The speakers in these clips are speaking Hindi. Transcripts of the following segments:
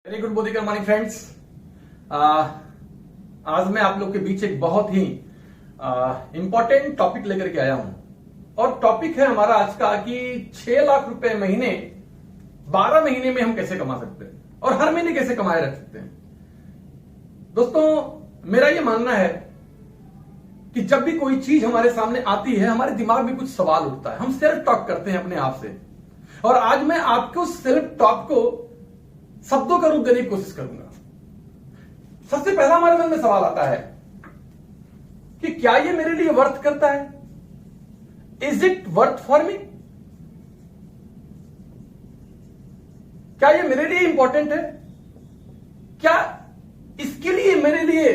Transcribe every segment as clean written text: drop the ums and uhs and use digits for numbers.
Very good morning morning friends. आज मैं आप लोग के बीच एक बहुत ही इंपॉर्टेंट टॉपिक लेकर के आया हूं और टॉपिक है हमारा आज का कि 6 लाख रुपए महीने 12 महीने में हम कैसे कमा सकते हैं और हर महीने कैसे कमाए रख सकते हैं। दोस्तों, मेरा यह मानना है कि जब भी कोई चीज हमारे सामने आती है हमारे दिमाग में कुछ सवाल उठता है, हम सेल्फ टॉक करते हैं अपने आप से। और आज मैं आपको सेल्फ टॉक को शब्दों का रूप देने की कोशिश करूंगा। सबसे पहला हमारे मन में सवाल आता है कि क्या ये मेरे लिए वर्थ करता है? Is it worth for me? क्या ये मेरे लिए इंपॉर्टेंट है? क्या इसके लिए मेरे लिए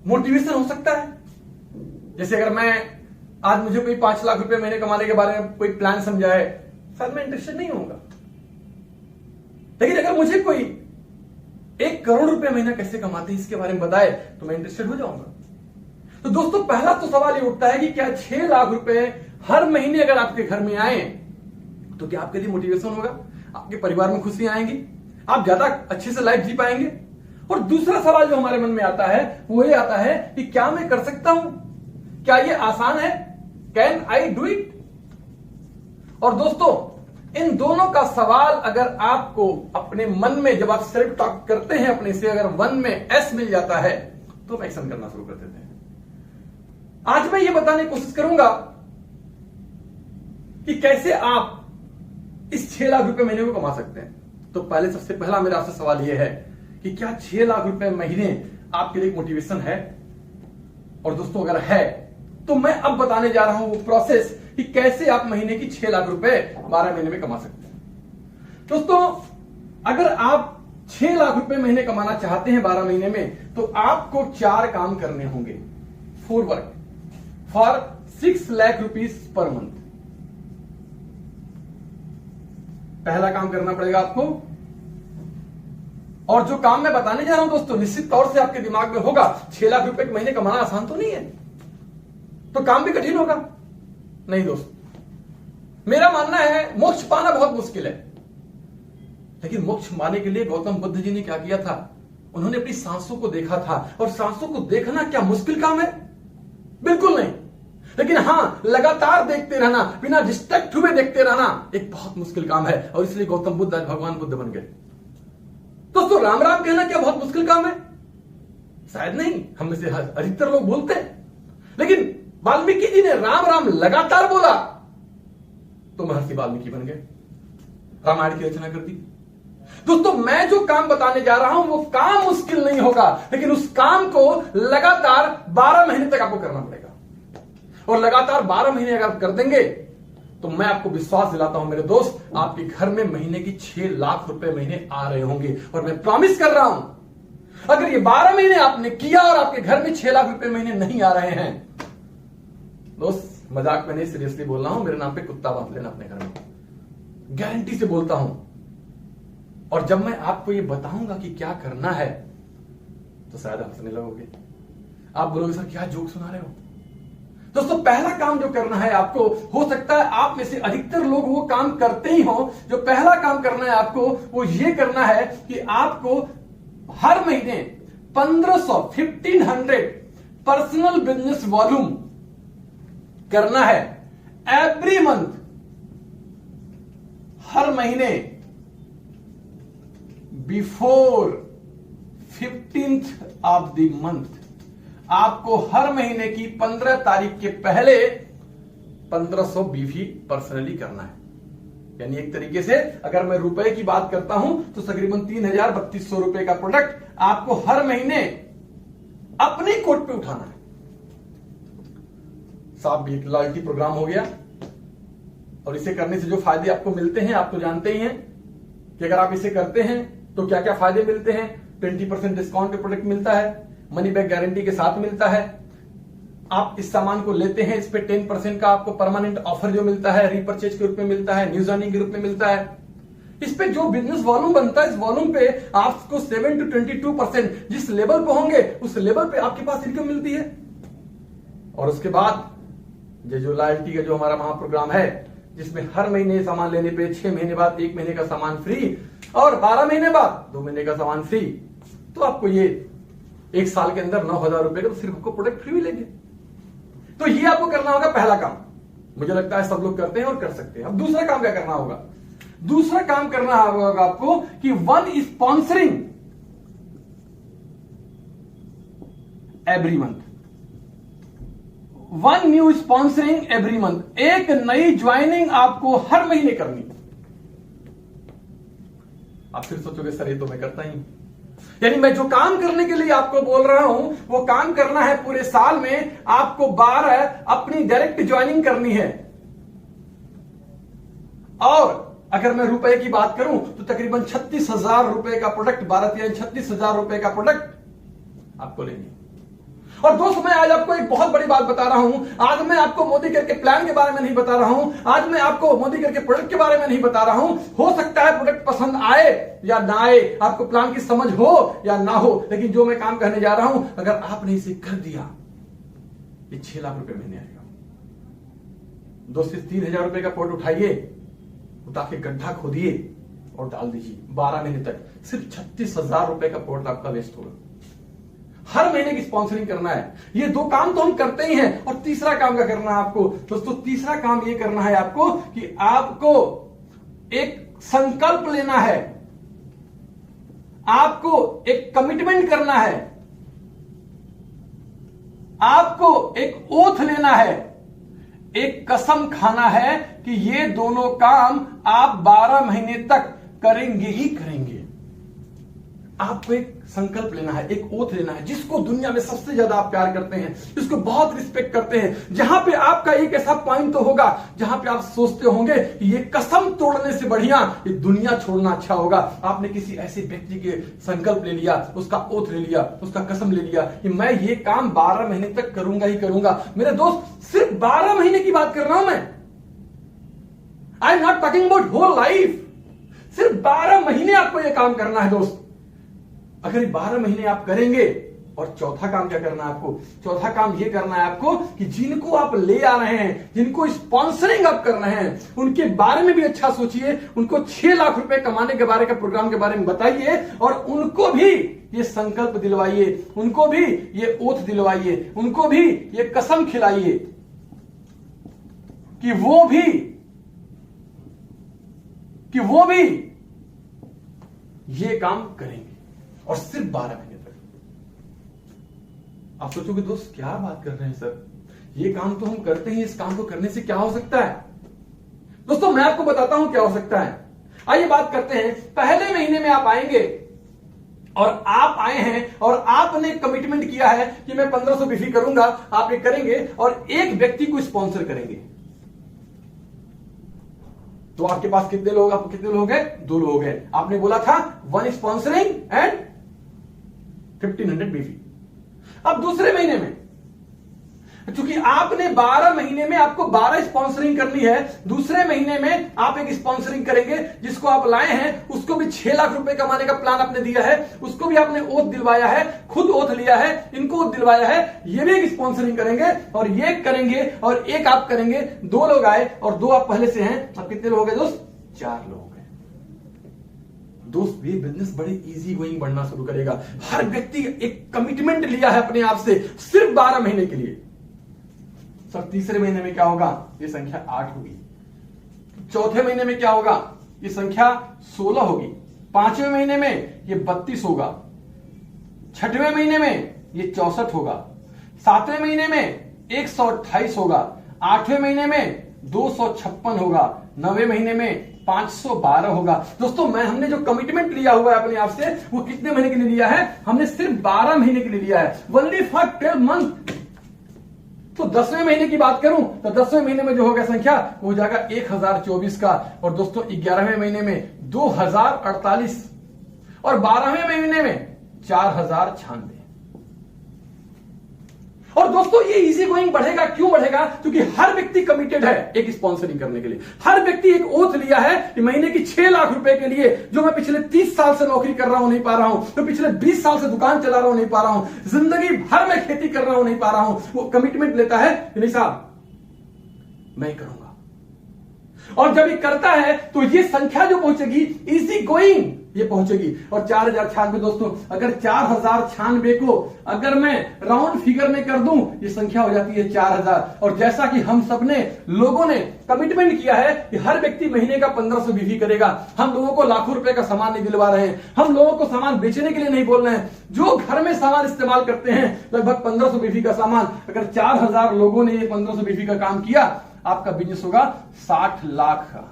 मोटिवेशन हो सकता है? जैसे अगर मैं आज मुझे कोई 5 लाख रुपए महीने कमाने के बारे में कोई प्लान समझाए, सर मैं इंटरेस्टेड नहीं होऊंगा। लेकिन अगर मुझे कोई 1 करोड़ रुपए महीना कैसे कमाते हैं इसके बारे में बताए तो मैं इंटरेस्टेड हो जाऊंगा। तो दोस्तों, पहला तो सवाल ये उठता है कि क्या 6 लाख रुपए हर महीने अगर आपके घर में आए तो क्या आपके लिए मोटिवेशन होगा? आपके परिवार में खुशियां आएंगी? आप ज्यादा अच्छे से लाइफ जी पाएंगे? और दूसरा सवाल जो हमारे मन में आता है वो ये आता है कि क्या मैं कर सकता हूं? क्या ये आसान है? Can I do it? और दोस्तों, इन दोनों का सवाल अगर आपको अपने मन में जब आप सेल्फ टॉक करते हैं अपने से, अगर 1 में एस मिल जाता है तो हम एक्शन करना शुरू कर देते हैं। आज मैं ये बताने की कोशिश करूंगा कि कैसे आप इस 6 लाख रुपए महीने को कमा सकते हैं। तो पहले सबसे पहला मेरा आपसे सवाल यह है कि क्या 6 लाख रुपए महीने आपके लिए मोटिवेशन है? और दोस्तों, अगर है तो मैं अब बताने जा रहा हूं वो प्रोसेस कि कैसे आप महीने की 6 लाख रुपए 12 महीने में कमा सकते हैं। दोस्तों, अगर आप 6 लाख रुपए महीने कमाना चाहते हैं 12 महीने में तो आपको 4 काम करने होंगे। 4 work for 6 lakh rupees per month. पहला काम करना पड़ेगा आपको, और जो काम मैं बताने जा रहा हूं दोस्तों, निश्चित तौर से आपके दिमाग में होगा 6 लाख रुपए के महीने कमाना आसान तो नहीं है, तो काम भी कठिन होगा। नहीं दोस्त, मेरा मानना है मोक्ष पाना बहुत मुश्किल है, लेकिन मोक्ष पाने के लिए गौतम बुद्ध जी ने क्या किया था? उन्होंने अपनी सांसों को देखा था। और सांसों को देखना क्या मुश्किल काम है? बिल्कुल नहीं। लेकिन हां, लगातार देखते रहना, बिना डिस्ट्रैक्ट हुए देखते रहना एक बहुत मुश्किल काम है। और इसलिए गौतम बुद्ध आज भगवान बुद्ध बन गए। दोस्तों, राम राम कहना क्या बहुत मुश्किल काम है? शायद नहीं, हम में से अधिकतर लोग बोलते हैं। लेकिन वाल्मीकि जी ने राम राम लगातार बोला तो महर्षि वाल्मीकि बन गए, रामायण की रचना कर दी। दोस्तों, मैं जो काम बताने जा रहा हूं वो काम मुश्किल नहीं होगा, लेकिन उस काम को लगातार 12 महीने तक आपको करना पड़ेगा। और लगातार 12 महीने अगर आप कर देंगे तो मैं आपको विश्वास दिलाता हूं मेरे दोस्त, आपके घर में महीने की 6 लाख रुपए महीने आ रहे होंगे। और मैं प्रॉमिस कर रहा हूं, अगर ये 12 महीने आपने किया और आपके घर में 6 लाख रुपए महीने नहीं आ रहे हैं, दोस्त मजाक में नहीं, सीरियसली बोल रहा हूं, मेरे नाम पे कुत्ता बांध लेना अपने घर में, गारंटी से बोलता हूं। और जब मैं आपको ये बताऊंगा कि क्या करना है तो शायद हंसने लगोगे। आप बोलोगे सर क्या जोक सुना रहे हो? दोस्तों, पहला काम जो करना है आपको, हो सकता है आप में से अधिकतर लोग वो काम करते ही हो। जो पहला काम करना है आपको वो ये करना है कि आपको हर महीने 1500 पर्सनल बिजनेस वॉल्यूम करना है एवरी मंथ। हर महीने before 15th of the month आपको हर महीने की 15 तारीख के पहले 1500 बीवी पर्सनली करना है। यानी एक तरीके से अगर मैं रुपए की बात करता हूं तो तकरीबन 3,3200 रुपए का प्रोडक्ट आपको हर महीने अपने कोट पे उठाना है। साहब, एक लॉयल्टी प्रोग्राम हो गया, और इसे करने से जो फायदे आपको मिलते हैं आप तो जानते ही हैं कि अगर आप इसे करते हैं तो क्या क्या फायदे मिलते हैं। 20% डिस्काउंट पे प्रोडक्ट मिलता है, मनी बैक गारंटी के साथ मिलता है। आप इस सामान को लेते हैं, इस पे 10% का आपको परमानेंट ऑफर जो मिलता है रीपरचेज के रूप में मिलता है, न्यूज अर्निंग के रूप में मिलता है। इस पे जो बिजनेस वॉल्यूम बनता है, इस वॉल्यूम पे आपको 7 to 22% जिस लेवल पे होंगे उस लेवल पे आपके पास इनकम मिलती है। और उसके बाद ये जो लॉयल्टी का जो हमारा महाप्रोग्राम है, जिसमें हर महीने सामान लेने पे 6 महीने बाद 1 महीने का सामान फ्री, और 12 महीने बाद 2 महीने का सामान फ्री, तो आपको ये 1 साल के अंदर 9,000 रुपए का तो सिर्फ आपको प्रोडक्ट फ्री मिलेंगे। तो ये आपको करना होगा पहला काम, मुझे लगता है सब लोग करते हैं और कर सकते हैं। अब दूसरा काम क्या करना होगा? दूसरा काम करना होगा आपको कि 1 sponsoring every month, 1 new sponsoring every month, एक नई ज्वाइनिंग आपको हर महीने करनी। आप फिर सोचोगे सर ये तो मैं करता ही, यानी मैं जो काम करने के लिए आपको बोल रहा हूं वो काम करना है पूरे साल में, आपको 12 अपनी डायरेक्ट ज्वाइनिंग करनी है। और अगर मैं रुपए की बात करूं तो तकरीबन 36,000 रुपए का प्रोडक्ट, 36,000 रुपए का प्रोडक्ट आपको लेनी। और दोस्तों मैं आज आपको एक बहुत बड़ी बात बता रहा हूं। आज मैं आपको मोदी केयर के प्लान के बारे में नहीं बता रहा हूं, आज मैं आपको मोदी केयर के प्रोडक्ट के बारे में नहीं बता रहा हूं। हो सकता है प्रोडक्ट पसंद आए या ना आए, आपको प्लान की समझ हो या ना हो, लेकिन जो मैं काम करने जा रहा हूं अगर आपने इसे कर दिया, ये 6 लाख रुपए महीने आएगा। 2 से 3,000 रुपए का पोर्ट उठाइए, उठा के गड्ढा खोदिए और डाल दीजिए। 12 महीने तक सिर्फ 36,000 रुपए का पोर्ट आपका वेस्ट होगा। हर महीने की स्पॉन्सरिंग करना है। ये 2 काम तो हम करते ही हैं, और तीसरा काम क्या करना है आपको दोस्तों? तीसरा काम ये करना है आपको कि आपको एक संकल्प लेना है, आपको एक कमिटमेंट करना है, आपको एक ओथ लेना है, एक कसम खाना है कि ये दोनों काम आप 12 महीने तक करेंगे ही करेंगे। आपको एक संकल्प लेना है, एक ओथ लेना है, जिसको दुनिया में सबसे ज्यादा आप प्यार करते हैं, जिसको बहुत रिस्पेक्ट करते हैं, जहां पे आपका एक ऐसा पॉइंट तो होगा जहां पे आप सोचते होंगे कि ये कसम तोड़ने से बढ़िया ये दुनिया छोड़ना अच्छा होगा। आपने किसी ऐसे व्यक्ति के संकल्प ले लिया, उसका ओथ ले लिया, उसका कसम ले लिया कि मैं ये काम 12 महीने तक करूंगा ही करूंगा। मेरे दोस्त सिर्फ 12 महीने की बात कर रहा हूं मैं, I am not talking about whole life. सिर्फ 12 महीने आपको यह काम करना है दोस्त। अगर ये 12 महीने आप करेंगे, और चौथा काम क्या करना है आपको? चौथा काम ये करना है आपको कि जिनको आप ले आ रहे हैं, जिनको स्पॉन्सरिंग आप कर रहे हैं, उनके बारे में भी अच्छा सोचिए, उनको 6 लाख रुपए कमाने के बारे का प्रोग्राम के बारे में बताइए, और उनको भी ये संकल्प दिलवाइए, उनको भी ये ओथ दिलवाइए, उनको भी ये कसम खिलाइए कि वो भी ये काम करेंगे, और सिर्फ 12 महीने तक। आप सोचोगे दोस्त क्या बात कर रहे हैं सर, ये काम तो हम करते हैं, इस काम को करने से क्या हो सकता है? दोस्तों मैं आपको बताता हूं क्या हो सकता है। आइए बात करते हैं। पहले महीने में आप आएंगे, और आप आए हैं और आपने कमिटमेंट किया है कि मैं 1500 बिक्री करूंगा, आप ये करेंगे और एक व्यक्ति को स्पॉन्सर करेंगे। तो आपके पास कितने लोग हैं? 2 लोग हैं। आपने बोला था 1 स्पॉन्सरिंग एंड 1500 बीवी। अब दूसरे महीने में, क्योंकि आपने 12 महीने में आपको 12 स्पॉन्सरिंग करनी है, दूसरे महीने में आप एक स्पॉन्सरिंग करेंगे, जिसको आप लाए हैं उसको भी 6 लाख रुपए कमाने का प्लान आपने दिया है, उसको भी आपने ओथ दिलवाया है, खुद ओथ लिया है, इनको ओथ दिलवाया है, ये भी एक स्पॉन्सरिंग करेंगे, और ये करेंगे और एक आप करेंगे। 2 लोग आए और 2 आप पहले से हैं। अब कितने लोग हो गए दोस्त? 4 लोग। दोस्त ये बिजनेस बड़े इजी गोइंग बढ़ना शुरू करेगा। हर व्यक्ति एक कमिटमेंट लिया है अपने आप से सिर्फ 12 महीने के लिए। सर तीसरे महीने में क्या होगा? ये संख्या 8 होगी। चौथे महीने में क्या होगा? ये संख्या 16 होगी। 5वें महीने में ये 32 होगा। 6वें महीने में ये 64 होगा। 7वें महीने में 128 होगा। 8वें महीने में 256 होगा। 9वें महीने में 512 होगा। दोस्तों हमने जो कमिटमेंट लिया हुआ है अपने आप से, वो कितने महीने के लिए लिया है? हमने सिर्फ 12 महीने के लिए लिया है। Only for 12 month. तो 10वें महीने की बात करूं तो 10वें महीने में जो होगा संख्या वो हो जाएगा 1024 का। और दोस्तों 11वें महीने में 2048 और 12वें महीने में 4096। और दोस्तों ये इजी गोइंग बढ़ेगा। क्यों बढ़ेगा? क्योंकि हर व्यक्ति कमिटेड है एक स्पॉन्सरिंग करने के लिए। हर व्यक्ति एक ओथ लिया है कि महीने की 6 लाख रुपए के लिए, जो मैं पिछले 30 साल से नौकरी कर रहा हूं, नहीं पा रहा हूं, तो पिछले 20 साल से दुकान चला रहा हूं, नहीं पा रहा हूं, जिंदगी भर में खेती कर रहा हूं, नहीं पा रहा हूं, वो कमिटमेंट लेता है कि नहीं साहब मैं करूंगा। और जब ये करता है तो ये संख्या जो पहुंचेगी इजी गोइंग ये पहुंचेगी। और 4096 दोस्तों, अगर 4096 को अगर मैं राउंड फिगर में कर दूं, ये संख्या हो जाती है 4000। और जैसा कि हम सबने लोगों ने कमिटमेंट किया है कि हर व्यक्ति महीने का 1500 बीवी करेगा। हम लोगों को लाखों रुपए का सामान नहीं दिलवा रहे हैं, हम लोगों को सामान बेचने के लिए नहीं बोल रहे हैं। जो घर में सामान इस्तेमाल करते हैं लगभग 1500 बीवी का सामान, अगर 4000 लोगों ने ये 1500 बीवी का काम किया, आपका बिजनेस होगा 60 लाख का।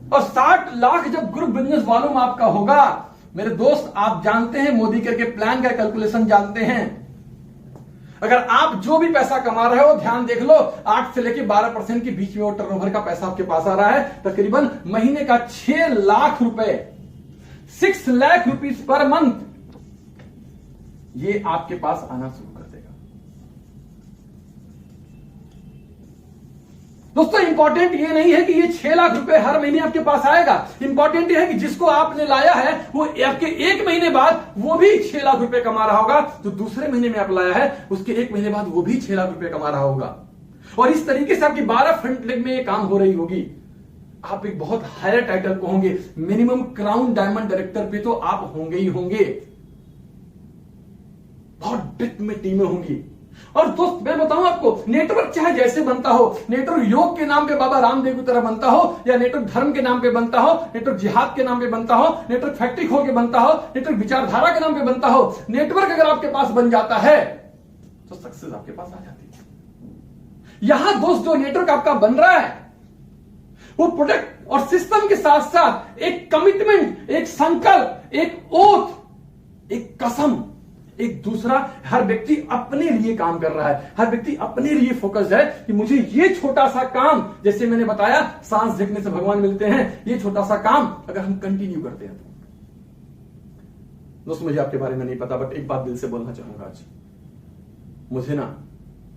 और 60 लाख जब ग्रुप बिजनेस वालों में आपका होगा, मेरे दोस्त आप जानते हैं मोदी के प्लान का कैलकुलेशन जानते हैं। अगर आप जो भी पैसा कमा रहे हो, ध्यान देख लो, 8 से लेकर 12% के बीच में वो टर्नओवर का पैसा आपके पास आ रहा है। तकरीबन महीने का 6 लाख रुपए, 6 लाख रुपीज पर मंथ, ये आपके पास आना शुरू कर देगा। दोस्तों इंपॉर्टेंट ये नहीं है कि ये 6 लाख रुपए हर महीने आपके पास आएगा। इंपॉर्टेंट ये है कि जिसको आपने लाया है वो आपके 1 महीने बाद वो भी 6 लाख रुपए कमा रहा होगा। जो दूसरे महीने में आप लाया है उसके 1 महीने बाद वो भी 6 लाख रुपए कमा रहा होगा। और इस तरीके से आपकी 12 फ्रंट लेग में ये काम हो रही होगी। आप एक बहुत हायर टाइटल को होंगे, मिनिमम क्राउन डायमंड डायरेक्टर पे तो आप होंगे ही होंगे। बहुत डेप्थ में टीमें होंगी। और दोस्त मैं बताऊं आपको, नेटवर्क चाहे जैसे बनता हो, नेटवर्क योग के नाम पे बाबा रामदेव की तरह बनता हो, या नेटवर्क धर्म के नाम पे बनता हो, नेटवर्क जिहाद के नाम पे बनता हो, नेटवर्क फैक्ट्री खोल के बनता हो, नेटवर्क विचारधारा के नाम पे बनता हो, नेटवर्क अगर आपके पास बन जाता है तो सक्सेस आपके पास आ जाती है। यहां दोस्त जो नेटवर्क आपका बन रहा है वो प्रोडक्ट और सिस्टम के साथ साथ एक कमिटमेंट, एक संकल्प, एक ओथ, एक कसम, एक दूसरा, हर व्यक्ति अपने लिए काम कर रहा है, हर व्यक्ति अपने लिए फोकस्ड है कि मुझे ये छोटा सा काम, जैसे मैंने बताया सांस झेलने से भगवान मिलते हैं, ये छोटा सा काम अगर हम कंटिन्यू करते हैं तो। दोस्तों मुझे आपके बारे में नहीं पता, बट एक बात दिल से बोलना चाहूंगा आज। मुझे ना,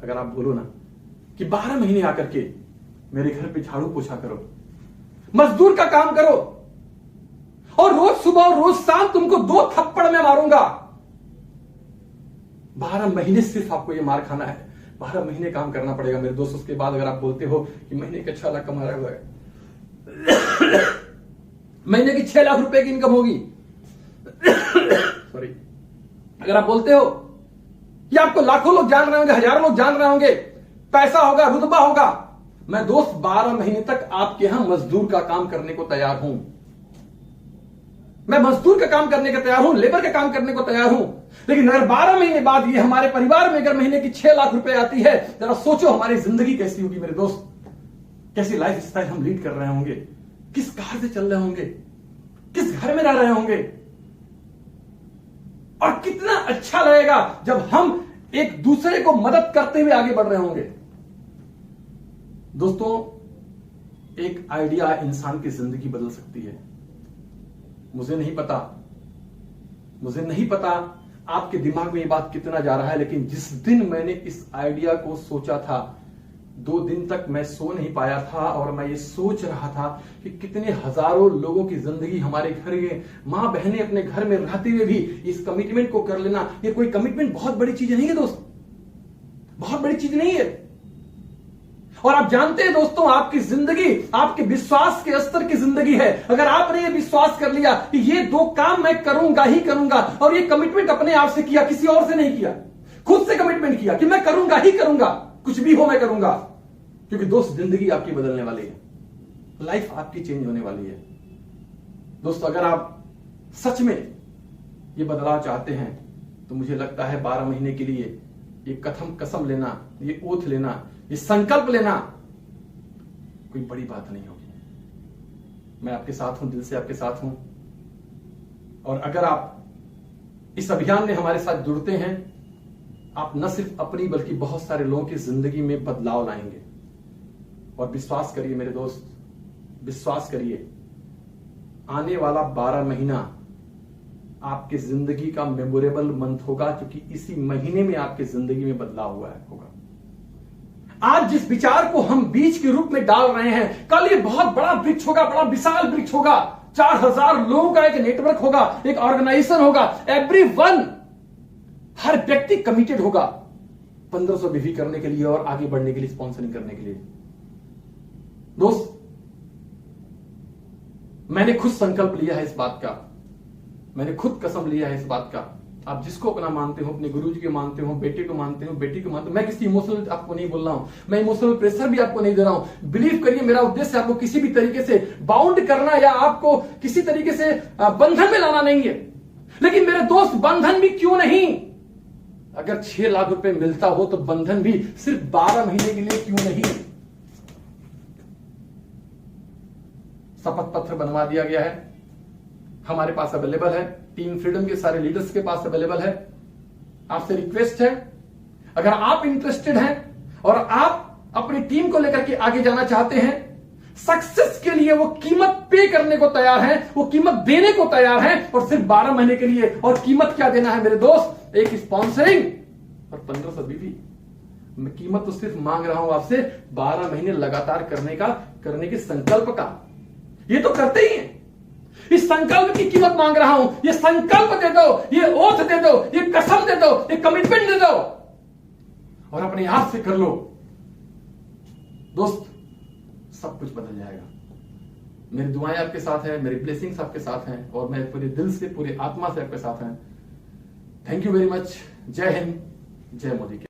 अगर आप बोलो ना कि 12 महीने आकर के मेरे घर पे झाड़ू पोछा करो, मजदूर का काम करो, और रोज सुबह और रोज शाम तुमको 2 थप्पड़ में मारूंगा। 12 महीने सिर्फ आपको ये मार खाना है, 12 महीने काम करना पड़ेगा मेरे दोस्त। उसके बाद अगर आप बोलते हो कि महीने के 6 लाख कमा रहा है, महीने की 6 लाख रुपए की इनकम होगी, सॉरी, अगर आप बोलते हो कि आपको लाखों लोग जान रहे होंगे, हजारों लोग जान रहे होंगे, पैसा होगा, रुतबा होगा, मैं दोस्त 12 महीने तक आपके यहां मजदूर का काम करने को तैयार हूं। मैं मजदूर का काम करने को तैयार हूं, लेबर का काम करने को तैयार हूं। लेकिन अगर 12 महीने बाद ये हमारे परिवार में अगर महीने की 6 लाख रुपए आती है, जरा सोचो हमारी जिंदगी कैसी होगी मेरे दोस्त। कैसी लाइफ स्टाइल हम लीड कर रहे होंगे, किस कार से चल रहे होंगे, किस घर में रह रहे होंगे, और कितना अच्छा लगेगा जब हम एक दूसरे को मदद करते हुए आगे बढ़ रहे होंगे। दोस्तों एक आइडिया इंसान की जिंदगी बदल सकती है। मुझे नहीं पता आपके दिमाग में ये बात कितना जा रहा है, लेकिन जिस दिन मैंने इस आइडिया को सोचा था, 2 दिन तक मैं सो नहीं पाया था, और मैं ये सोच रहा था कि कितने हजारों लोगों की जिंदगी हमारे घर में, मां बहनें अपने घर में रहते हुए भी इस कमिटमेंट को कर लेना। ये कोई कमिटमेंट बहुत बड़ी चीज नहीं है दोस्त, बहुत बड़ी चीज नहीं है। और आप जानते हैं दोस्तों, आपकी जिंदगी आपके विश्वास के स्तर की जिंदगी है। अगर आपने ये विश्वास कर लिया कि ये 2 काम मैं करूंगा ही करूंगा, और ये कमिटमेंट अपने आप से किया, किसी और से नहीं किया, खुद से कमिटमेंट किया कि मैं करूंगा ही करूंगा, कुछ भी हो मैं करूंगा, क्योंकि दोस्त जिंदगी आपकी बदलने वाली है, लाइफ आपकी चेंज होने वाली है। दोस्तों अगर आप सच में ये बदलाव चाहते हैं तो मुझे लगता है 12 महीने के लिए ये कसम लेना, ये ओथ लेना, ये संकल्प लेना कोई बड़ी बात नहीं होगी। मैं आपके साथ हूं, दिल से आपके साथ हूं। और अगर आप इस अभियान में हमारे साथ जुड़ते हैं, आप न सिर्फ अपनी बल्कि बहुत सारे लोगों की जिंदगी में बदलाव लाएंगे। और विश्वास करिए मेरे दोस्त, विश्वास करिए, आने वाला 12 महीना आपके जिंदगी का मेमोरेबल मंथ होगा, क्योंकि इसी महीने में आपकी जिंदगी में बदलाव हुआ होगा। आज जिस विचार को हम बीज के रूप में डाल रहे हैं, कल ये बहुत बड़ा वृक्ष होगा, बड़ा विशाल वृक्ष होगा। 4000 लोगों का एक नेटवर्क होगा, एक ऑर्गेनाइजेशन होगा। एवरीवन, हर व्यक्ति कमिटेड होगा 1500 बीवी करने के लिए और आगे बढ़ने के लिए, स्पॉन्सरिंग करने के लिए। दोस्त मैंने खुद संकल्प लिया है इस बात का, मैंने खुद कसम लिया है इस बात का। आप जिसको अपना मानते हो, अपने गुरुजी को मानते हो, बेटे को मानते हो, बेटी को मानते हो, मैं किसी इमोशनल आपको नहीं बोल रहा हूं, मैं इमोशनल प्रेशर भी आपको नहीं दे रहा हूं। बिलीव करिए, मेरा उद्देश्य आपको किसी भी तरीके से बाउंड करना या आपको किसी तरीके से बंधन में लाना नहीं है। लेकिन मेरे दोस्त, बंधन भी क्यों नहीं, अगर 6 लाख रुपए मिलता हो तो बंधन भी सिर्फ 12 महीने के लिए क्यों नहीं। शपथ पत्र बनवा दिया गया है, हमारे पास अवेलेबल है, टीम फ्रीडम के सारे लीडर्स के पास अवेलेबल है। आपसे रिक्वेस्ट है, अगर आप इंटरेस्टेड हैं और आप अपनी टीम को लेकर के आगे जाना चाहते हैं, सक्सेस के लिए वो कीमत पे करने को तैयार हैं, वो कीमत देने को तैयार हैं, और सिर्फ 12 महीने के लिए। और कीमत क्या देना है मेरे दोस्त, एक स्पॉन्सरिंग और 1500 बीवी। मैं कीमत तो सिर्फ मांग रहा हूं आपसे 12 महीने लगातार करने के संकल्प का। ये तो करते ही हैं, इस संकल्प की कीमत मांग रहा हूं। ये संकल्प दे दो, ये ओथ दे दो, ये कसम दे दो, ये कमिटमेंट दे दो और अपने आप से कर लो दोस्त, सब कुछ बदल जाएगा। मेरी दुआएं आपके साथ हैं, मेरी ब्लेसिंग्स आपके साथ हैं, और मैं पूरे दिल से, पूरी आत्मा से आपके साथ हैं। Thank you very much. जय हिंद, जय मोदी।